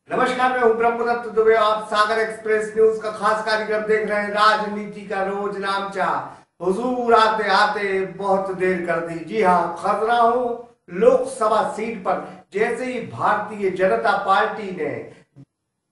नमस्कार, मैं हूं ब्रह्मदत्त दुबे। आप सागर एक्सप्रेस न्यूज का खास कार्यक्रम देख रहे हैं। राजनीति का रोज नामचा हुजूर आते आते बहुत देर कर दी। जी हाँ, खजुराहो लोकसभा सीट पर जैसे ही भारतीय जनता पार्टी ने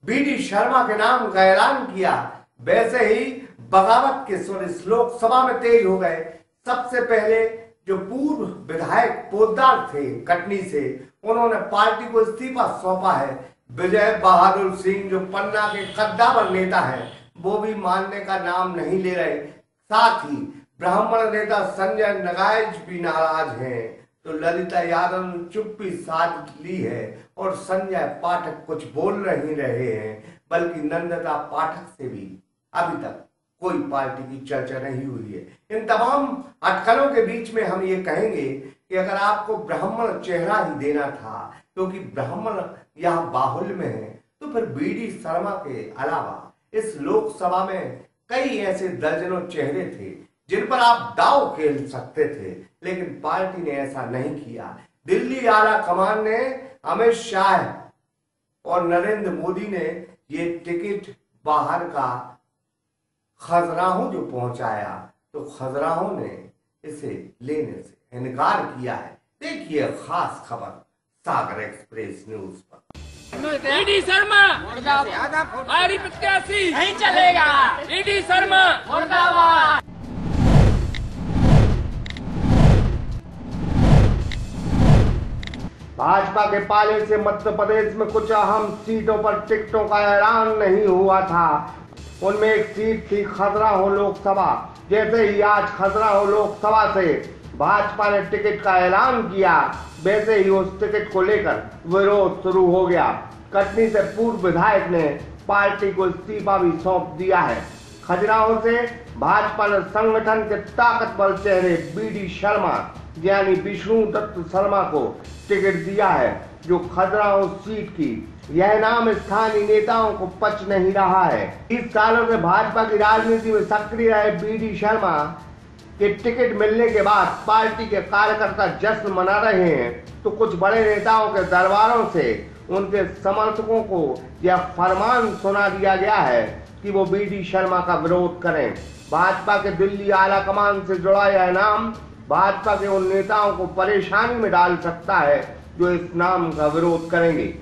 बीडी शर्मा के नाम का ऐलान किया, वैसे ही बगावत के सुर इस लोकसभा में तेज हो गए। सबसे पहले जो पूर्व विधायक पोद्दार थे कटनी से, उन्होंने पार्टी को इस्तीफा सौंपा है। विजय बहादुर सिंह जो पन्ना के कद्दावर नेता हैं, वो भी मानने का नाम नहीं ले रहे। साथ ही ब्राह्मण नेता संजय नगाइच भी नाराज हैं। तो ललिता यादव ने चुप्पी साध ली है और संजय पाठक कुछ बोल नहीं रहे हैं, बल्कि नंदिता पाठक से भी अभी तक कोई पार्टी की चर्चा नहीं हुई है। इन तमाम अटकलों के बीच में हम ये कहेंगे कि अगर आपको ब्राह्मण चेहरा ही देना था, क्योंकि ब्राह्मण यहाँ बाहुल्य में है, तो फिर बीडी शर्मा के अलावा इस लोकसभा में कई ऐसे दर्जनों चेहरे थे जिन पर आप दांव खेल सकते थे, लेकिन पार्टी ने ऐसा नहीं किया। दिल्ली आला कमान ने अमित शाह और नरेंद्र मोदी ने ये टिकट बाहर का खजुराहो जो पहुंचाया, तो खजुराहो ने इसे लेने से इनकार किया है। देखिए खास खबर सागर एक्सप्रेस न्यूज पर। बीडी शर्मा हमारी प्रत्याशी नहीं चलेगा। बीडी शर्मा मुर्दाबाद। भाजपा के पाले से मध्य प्रदेश में कुछ अहम सीटों पर टिकटों का ऐलान नहीं हुआ था। उनमें एक सीट थी खजुराहो लोकसभा। जैसे ही आज खजुराहो लोकसभा से भाजपा ने टिकट का ऐलान किया, वैसे ही उस टिकट को लेकर विरोध शुरू हो गया। कटनी से पूर्व विधायक ने पार्टी को इस्तीफा भी सौंप दिया है। खजुराहो से भाजपा ने संगठन के ताकतवर चेहरे बीडी शर्मा यानी विष्णु दत्त शर्मा को टिकट दिया है, जो खजुराहो सीट की। यह नाम स्थानीय नेताओं को पच नहीं रहा है। 30 सालों से भाजपा की राजनीति में सक्रिय रहे बीडी शर्मा के टिकट मिलने के बाद पार्टी के कार्यकर्ता जश्न मना रहे हैं, तो कुछ बड़े नेताओं के दरबारों से उनके समर्थकों को यह फरमान सुना दिया गया है कि वो बीडी शर्मा का विरोध करें। भाजपा के दिल्ली आला कमान से जुड़ा यह नाम भाजपा के उन नेताओं को परेशानी में डाल सकता है जो इस नाम का विरोध करेंगे।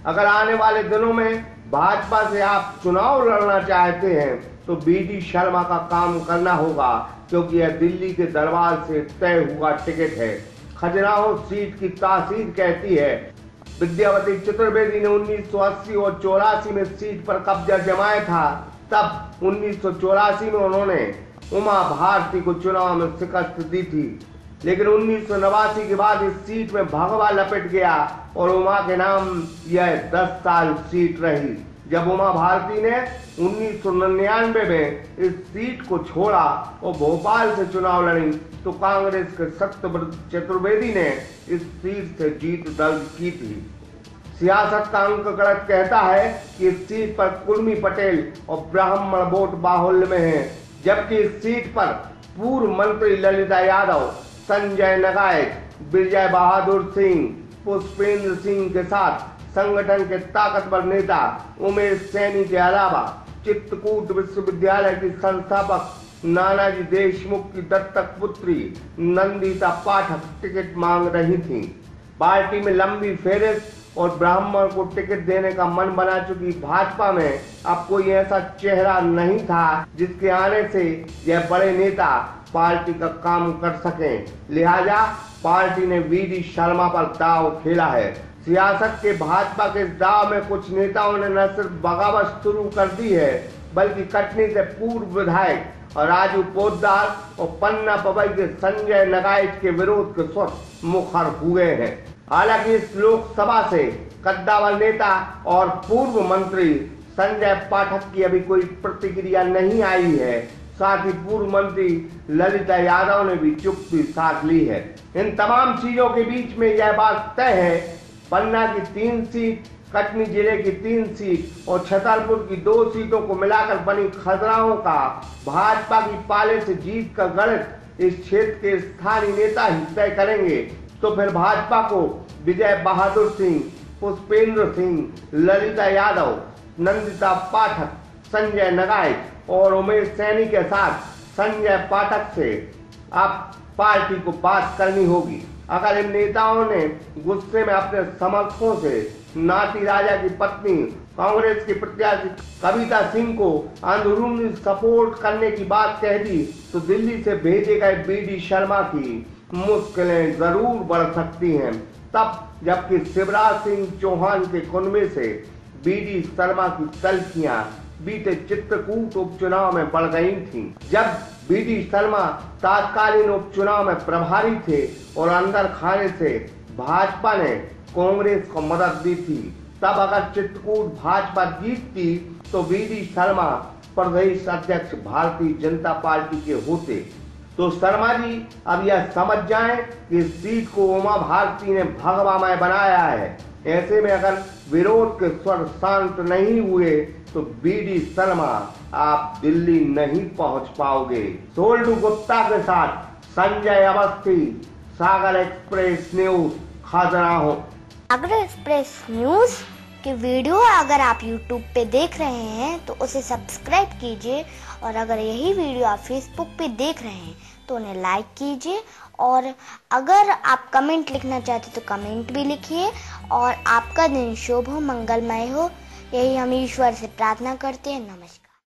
अगर आने वाले दिनों में भाजपा से आप चुनाव लड़ना चाहते हैं, तो बीडी शर्मा का काम करना होगा, क्योंकि यह दिल्ली के दरबार से तय हुआ टिकट है। खजुराहो सीट की तासीर कहती है। विद्यावती चतुर्वेदी ने 1980 और 84 में सीट पर कब्जा जमाया था। तब 1984 में उन्होंने उमा भारती को चुनाव में शिकस्त दी थी, लेकिन 1989 के बाद इस सीट में भगवा लपेट गया और उमा के नाम यह 10 साल सीट रही। जब उमा भारती ने 1999 में इस सीट को छोड़ा और भोपाल से चुनाव लड़ी, तो कांग्रेस के सत्यव्रत चतुर्वेदी ने इस सीट से जीत दर्ज की थी। सियासत का अंक गणित कहता है कि इस सीट पर कुर्मी पटेल और ब्राह्मण वोट बाहुल्य में है, जबकि इस सीट पर पूर्व मंत्री ललिता यादव, संजय नगाइच, विजय बहादुर सिंह, पुष्पेंद्र सिंह के साथ संगठन के ताकतवर नेता उमेश सैनी के अलावा चित्रकूट विश्वविद्यालय की संस्थापक नानाजी देशमुख की दत्तक पुत्री नंदिता पाठक टिकट मांग रही थी। पार्टी में लंबी फेहरिस्त और ब्राह्मण को टिकट देने का मन बना चुकी भाजपा में अब कोई ऐसा चेहरा नहीं था जिसके आने से यह बड़े नेता पार्टी का काम कर सकें। लिहाजा पार्टी ने बीडी शर्मा पर दांव खेला है। सियासत के भाजपा के दांव में कुछ नेताओं ने न सिर्फ बगावत शुरू कर दी है, बल्कि कटनी से पूर्व विधायक और राजू पोद्दार और पन्ना पवई के संजय नगाइच के विरोध के स्वर मुखर हुए हैं। हालांकि इस लोकसभा से कद्दावर नेता और पूर्व मंत्री संजय पाठक की अभी कोई प्रतिक्रिया नहीं आई है। साथ ही पूर्व मंत्री ललिता यादव ने भी चुप्पी साध ली है। इन तमाम चीजों के बीच में यह बात तय है, पन्ना की 3 सीट, कटनी जिले की 3 सीट और छतरपुर की 2 सीटों को मिलाकर बनी खजुराहो का भाजपा की पाले से जीत का गणित इस क्षेत्र के स्थानीय नेता ही तय करेंगे। तो फिर भाजपा को विजय बहादुर सिंह, पुष्पेंद्र सिंह, ललिता यादव, नंदिता पाठक, संजय नगाइच और उमेश सैनी के साथ संजय पाठक से अब पार्टी को बात करनी होगी। अगर इन नेताओं ने गुस्से में अपने समर्थकों से नाती राजा की पत्नी कांग्रेस की प्रत्याशी कविता सिंह को अंदरूनी सपोर्ट करने की बात कह दी तो दिल्ली से भेजे गए बीडी शर्मा की मुश्किलें जरूर बढ़ सकती हैं। तब जबकि शिवराज सिंह चौहान के कुनबे से बीडी शर्मा की तल्खियां बीते चित्रकूट उपचुनाव में बढ़ गई थीं। जब बीडी शर्मा तत्कालीन उपचुनाव में प्रभारी थे और अंदर खाने से भाजपा ने कांग्रेस को मदद दी थी, तब अगर चित्रकूट भाजपा जीतती तो बीडी शर्मा प्रदेश अध्यक्ष भारतीय जनता पार्टी के होते। तो शर्मा जी अब यह समझ जाएं कि इस सीट को उमा भारती ने भगवामय बनाया है। ऐसे में अगर विरोध के स्वर शांत नहीं हुए तो बीडी शर्मा आप दिल्ली नहीं पहुंच पाओगे। सोल्डू गुप्ता के साथ संजय अवस्थी, सागर एक्सप्रेस न्यूज, खजुराहो। सागर एक्सप्रेस न्यूज की वीडियो अगर आप YouTube पे देख रहे हैं तो उसे सब्सक्राइब कीजिए, और अगर यही वीडियो आप Facebook पे देख रहे हैं तो उन्हें लाइक कीजिए, और अगर आप कमेंट लिखना चाहते तो कमेंट भी लिखिए। और आपका दिन शुभ हो, मंगलमय हो, यही हम ईश्वर से प्रार्थना करते हैं। नमस्कार।